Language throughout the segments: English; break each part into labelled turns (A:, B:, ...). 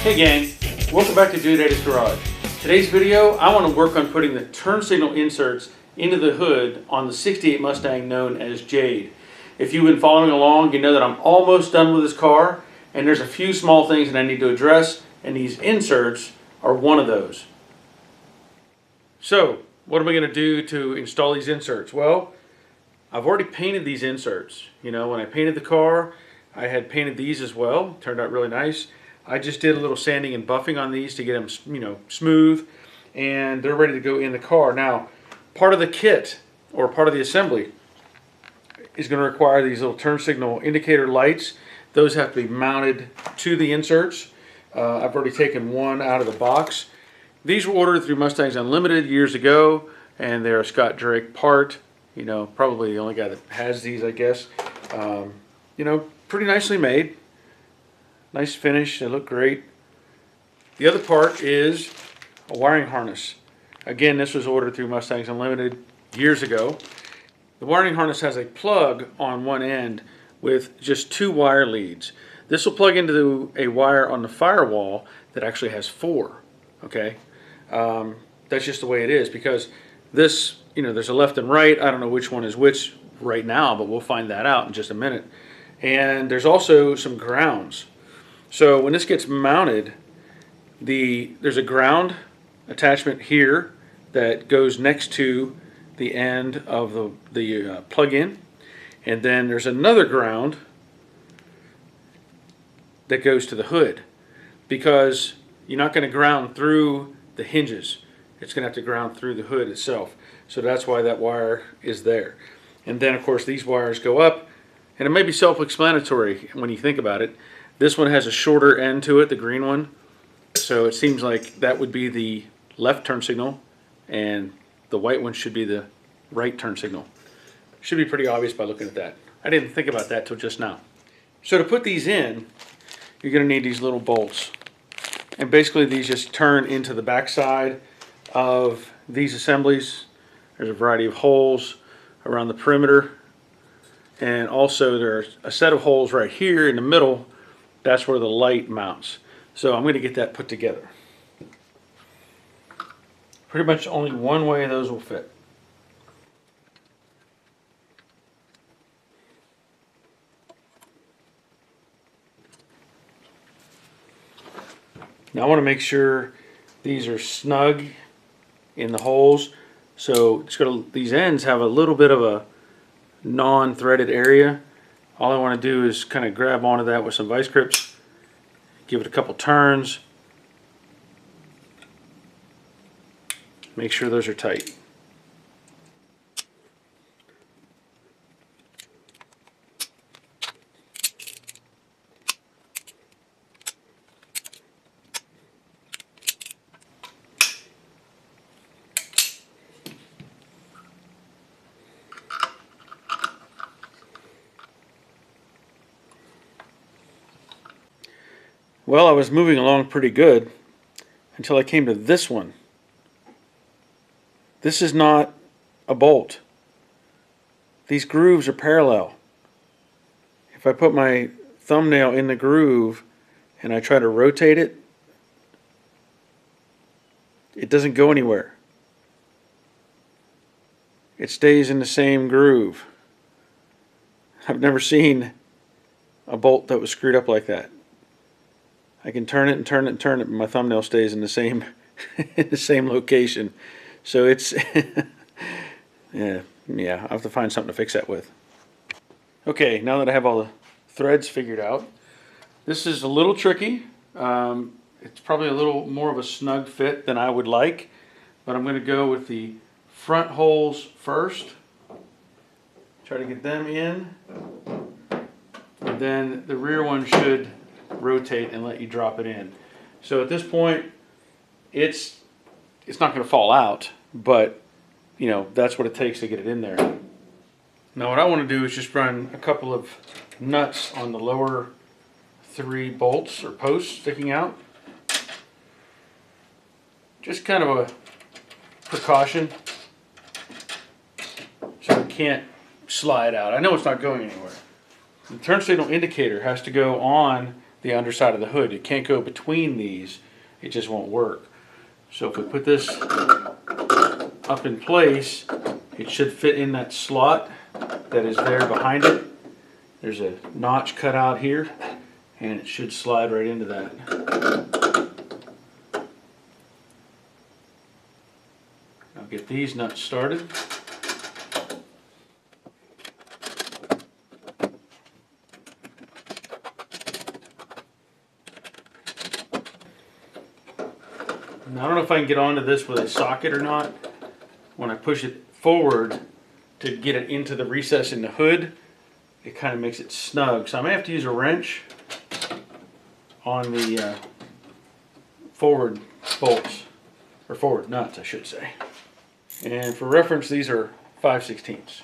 A: Hey gang, welcome back to Jade's Garage. Today's video, I want to work on putting the turn signal inserts into the hood on the 68 Mustang known as Jade. If you've been following along, you know that I'm almost done with this car, and there's a few small things that I need to address, and these inserts are one of those. So, what am I going to do to install these inserts? Well, I've already painted these inserts. You know, when I painted the car, I had painted these as well. Turned out really nice. I just did a little sanding and buffing on these to get them, you know, smooth, and they're ready to go in the car. Now, part of the kit, or part of the assembly, is going to require these little turn signal indicator lights. Those have to be mounted to the inserts. I've already taken one out of the box. These were ordered through Mustangs Unlimited years ago, and they're a Scott Drake part. You know, probably the only guy that has these, I guess. You know, pretty nicely made. Nice finish, they look great. The other part is a wiring harness. Again, this was ordered through Mustangs Unlimited years ago. The wiring harness has a plug on one end with just 2 wire leads. This will plug into a wire on the firewall that actually has 4. Okay, that's just the way it is, because this, you know, there's a left and right. I don't know which one is which right now, but we'll find that out in just a minute. And there's also some grounds. So when this gets mounted, there's a ground attachment here that goes next to the end of the plug-in, and then there's another ground that goes to the hood, because you're not going to ground through the hinges. It's going to have to ground through the hood itself. So that's why that wire is there. And then of course these wires go up, and it may be self-explanatory when you think about it. This one has a shorter end to it, the green one. So it seems like that would be the left turn signal, and the white one should be the right turn signal. Should be pretty obvious by looking at that. I didn't think about that till just now. So to put these in, you're going to need these little bolts. And basically these just turn into the back side of these assemblies. There's a variety of holes around the perimeter. And also there's a set of holes right here in the middle. That's where the light mounts. So I'm going to get that put together. Pretty much only one way those will fit. Now I want to make sure these are snug in the holes. So these ends have a little bit of a non-threaded area. All I want to do is kind of grab onto that with some vice grips, give it a couple turns, make sure those are tight. Well, I was moving along pretty good until I came to this one. This is not a bolt. These grooves are parallel. If I put my thumbnail in the groove and I try to rotate it, it doesn't go anywhere. It stays in the same groove. I've never seen a bolt that was screwed up like that. I can turn it and turn it and turn it, but my thumbnail stays in the same in the same location. So it's yeah, I have to find something to fix that with. Okay, now that I have all the threads figured out, this is a little tricky. It's probably a little more of a snug fit than I would like, but I'm going to go with the front holes first. Try to get them in, and then the rear one should rotate and let you drop it in. So at this point, it's not going to fall out, but you know, that's what it takes to get it in there. Now what I want to do is just run a couple of nuts on the lower 3 bolts or posts sticking out. Just kind of a precaution so it can't slide out. I know it's not going anywhere. The turn signal indicator has to go on the underside of the hood. It can't go between these. It just won't work. So if we put this up in place, it should fit in that slot that is there behind it. There's a notch cut out here, and it should slide right into that. I'll get these nuts started. Now, I don't know if I can get onto this with a socket or not. When I push it forward to get it into the recess in the hood, it kind of makes it snug. So I may have to use a wrench on the forward bolts, or forward nuts, I should say. And for reference, these are 5/16.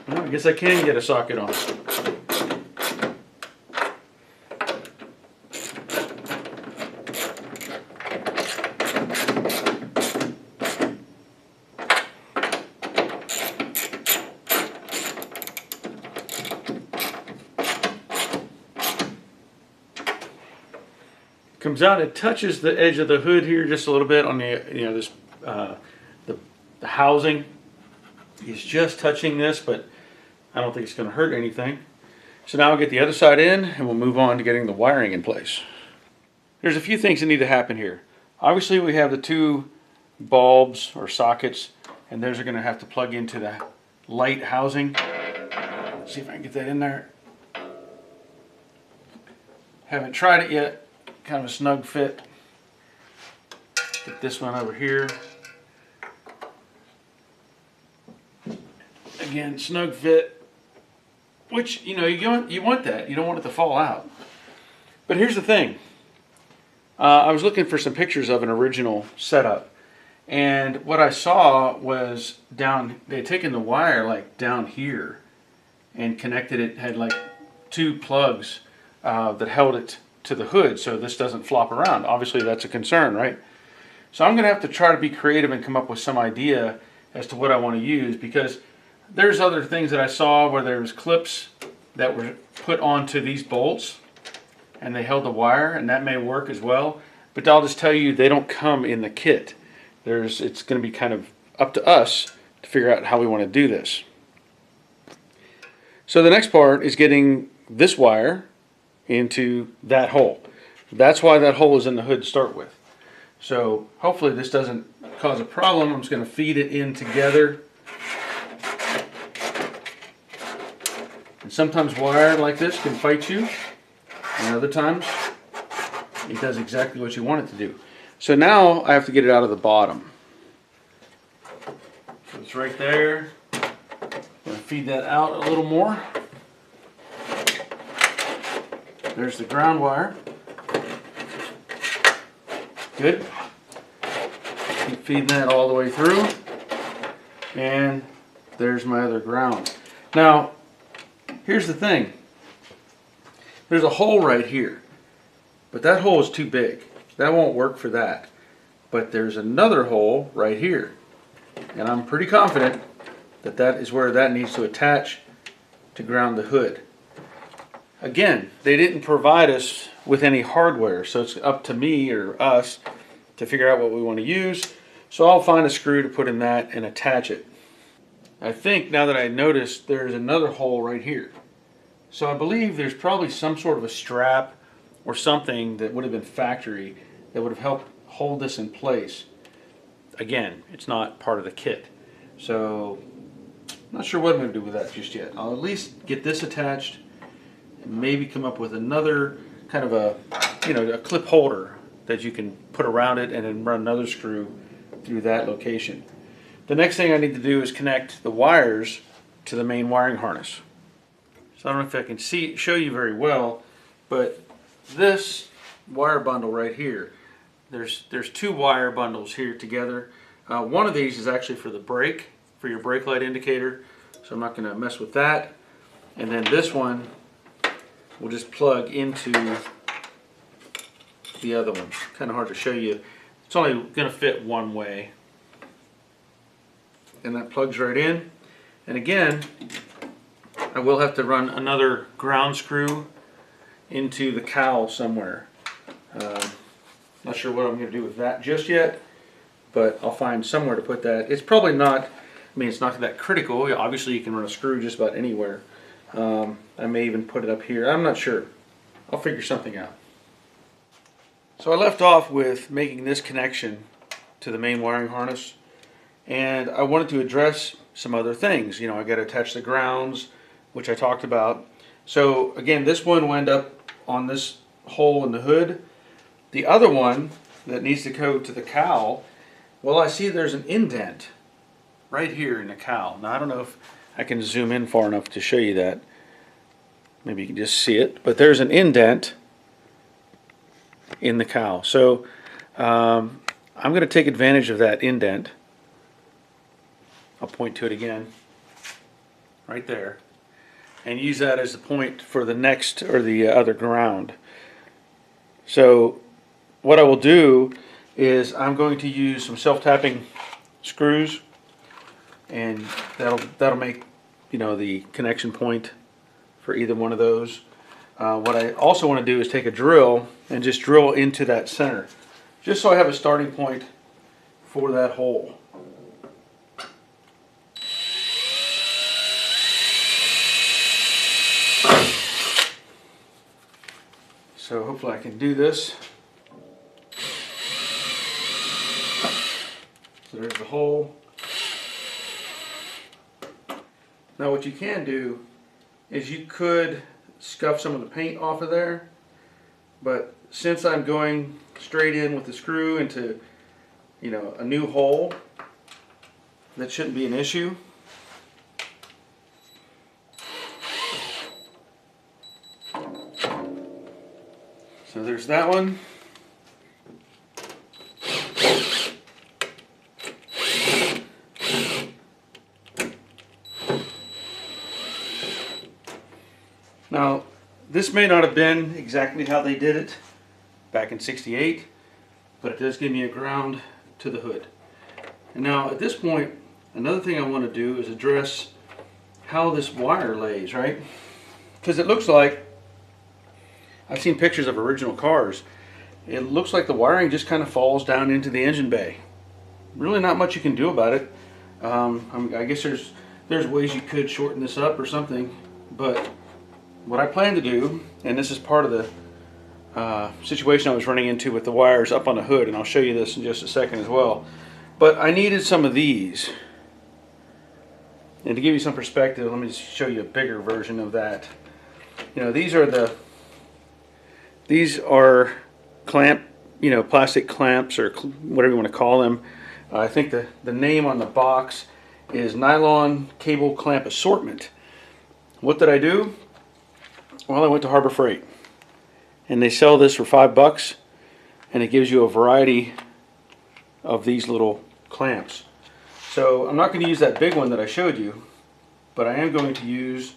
A: Well, I guess I can get a socket on it. Comes out, it touches the edge of the hood here just a little bit on the, this the housing is just touching this, but I don't think it's going to hurt anything. So now I'll get the other side in, and we'll move on to getting the wiring in place. There's a few things that need to happen here. Obviously, we have the two bulbs or sockets, and those are going to have to plug into the light housing. Let's see if I can get that in there. Haven't tried it yet. Kind of a snug fit. Get this one over here. Again, snug fit. Which, you want that. You don't want it to fall out. But here's the thing. I was looking for some pictures of an original setup. And what I saw was they had taken the wire like down here and connected it, had like two plugs that held it to the hood so this doesn't flop around. Obviously that's a concern, right? So I'm going to have to try to be creative and come up with some idea as to what I want to use, because there's other things that I saw where there was clips that were put onto these bolts and they held the wire, and that may work as well, but I'll just tell you they don't come in the kit. It's going to be kind of up to us to figure out how we want to do this. So the next part is getting this wire into that hole. That's why that hole is in the hood to start with. So hopefully this doesn't cause a problem. I'm just going to feed it in together. And sometimes wire like this can fight you, and other times it does exactly what you want it to do. So now I have to get it out of the bottom. So it's right there. I'm going to feed that out a little more. There's the ground wire. Good. Keep feeding that all the way through. And there's my other ground. Now, here's the thing. There's a hole right here. But that hole is too big. That won't work for that. But there's another hole right here. And I'm pretty confident that that is where that needs to attach to ground the hood. Again, they didn't provide us with any hardware, so it's up to me or us to figure out what we want to use. So I'll find a screw to put in that and attach it. I think now that I noticed there's another hole right here. So I believe there's probably some sort of a strap or something that would have been factory that would have helped hold this in place. Again, it's not part of the kit. So I'm not sure what I'm going to do with that just yet. I'll at least get this attached. Maybe come up with another kind of a clip holder that you can put around it and then run another screw through that location. The next thing I need to do is connect the wires to the main wiring harness. So I don't know if I can show you very well, but this wire bundle right here, there's two wire bundles here together. One of these is actually for the brake, for your brake light indicator, so I'm not going to mess with that. And then this one we'll just plug into the other one. Kind of hard to show you. It's only going to fit one way. And that plugs right in. And again, I will have to run another ground screw into the cowl somewhere. Not sure what I'm going to do with that just yet, but I'll find somewhere to put that. It's probably not, I mean, it's not that critical. Obviously you can run a screw just about anywhere. I may even put it up here. I'm not sure. I'll figure something out. So I left off with making this connection to the main wiring harness, and I wanted to address some other things. You know, I got to attach the grounds, which I talked about. So again, this one will end up on this hole in the hood. The other one that needs to go to the cowl, well, I see there's an indent right here in the cowl. Now I don't know if I can zoom in far enough to show you that. Maybe you can just see it, but there's an indent in the cowl. So I'm going to take advantage of that indent. I'll point to it again, right there, and use that as the point for the next or the other ground. So what I will do is I'm going to use some self-tapping screws, and that'll make, you know, the connection point for either one of those. What I also want to do is take a drill and just drill into that center, just so I have a starting point for that hole. So hopefully I can do this. So there's the hole. Now what you can do is you could scuff some of the paint off of there, but since I'm going straight in with the screw into, you know, a new hole, that shouldn't be an issue. So there's that one. Now, this may not have been exactly how they did it back in '68, but it does give me a ground to the hood. And now at this point, another thing I want to do is address how this wire lays, right? Because it looks like, I've seen pictures of original cars, it looks like the wiring just kind of falls down into the engine bay. Really not much you can do about it. I guess there's ways you could shorten this up or something, but what I plan to do, and this is part of the situation I was running into with the wires up on the hood, and I'll show you this in just a second as well, but I needed some of these. And to give you some perspective, let me just show you a bigger version of that. You know, these are clamp, you know, plastic clamps or whatever you want to call them. I think the name on the box is Nylon Cable Clamp Assortment. What did I do? Well, I went to Harbor Freight, and they sell this for $5, and it gives you a variety of these little clamps. So I'm not going to use that big one that I showed you, but I am going to use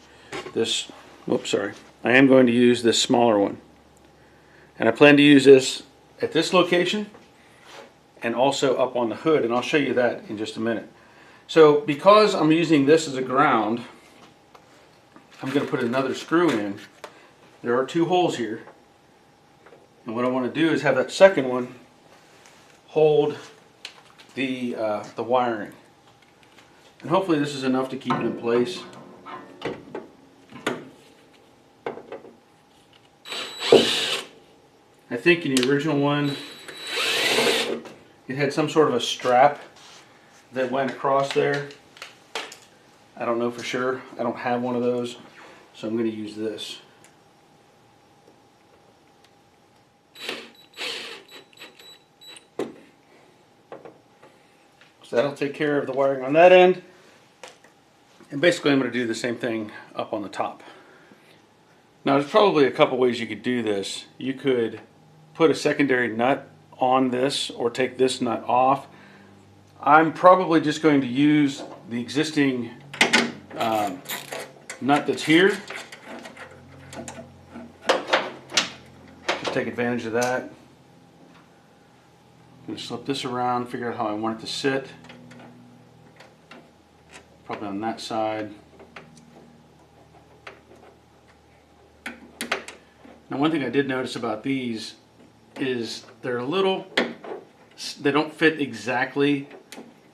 A: this, I am going to use this smaller one. And I plan to use this at this location and also up on the hood, and I'll show you that in just a minute. So because I'm using this as a ground, I'm going to put another screw in. There are two holes here, and what I want to do is have that second one hold the wiring, and hopefully this is enough to keep it in place. I think in the original one it had some sort of a strap that went across there. I don't know for sure. I don't have one of those, so I'm going to use this. So that'll take care of the wiring on that end. And basically I'm going to do the same thing up on the top. Now there's probably a couple ways you could do this. You could put a secondary nut on this or take this nut off. I'm probably just going to use the existing nut that's here. Just take advantage of that. going to slip this around, figure out how I want it to sit. Probably on that side. Now one thing I did notice about these is they're a little, they don't fit exactly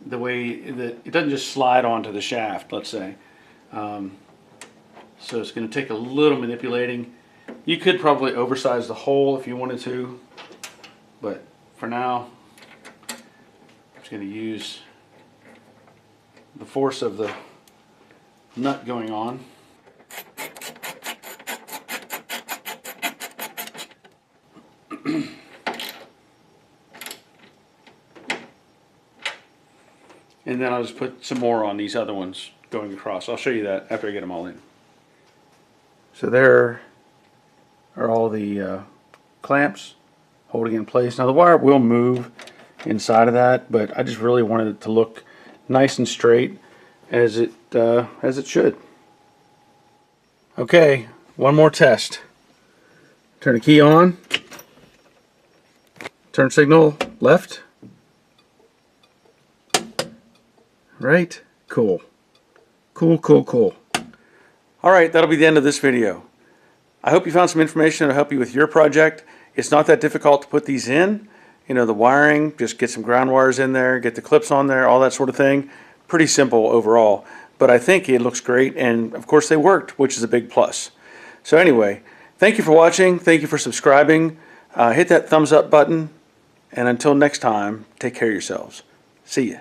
A: the way that, it doesn't just slide onto the shaft, let's say. So it's going to take a little manipulating. You could probably oversize the hole if you wanted to, but for now I'm just going to use the force of the nut going on. And then I'll just put some more on these other ones going across. I'll show you that after I get them all in. So there are all the clamps holding in place. Now the wire will move inside of that, but I just really wanted it to look nice and straight as it should. Okay, one more test. Turn the key on. Turn signal left. Right? Cool. Cool, cool, cool. Alright, that'll be the end of this video. I hope you found some information that'll help you with your project. It's not that difficult to put these in. You know, the wiring, just get some ground wires in there, get the clips on there, all that sort of thing. Pretty simple overall. But I think it looks great, and of course they worked, which is a big plus. So anyway, thank you for watching. Thank you for subscribing. Hit that thumbs up button. And until next time, take care of yourselves. See ya.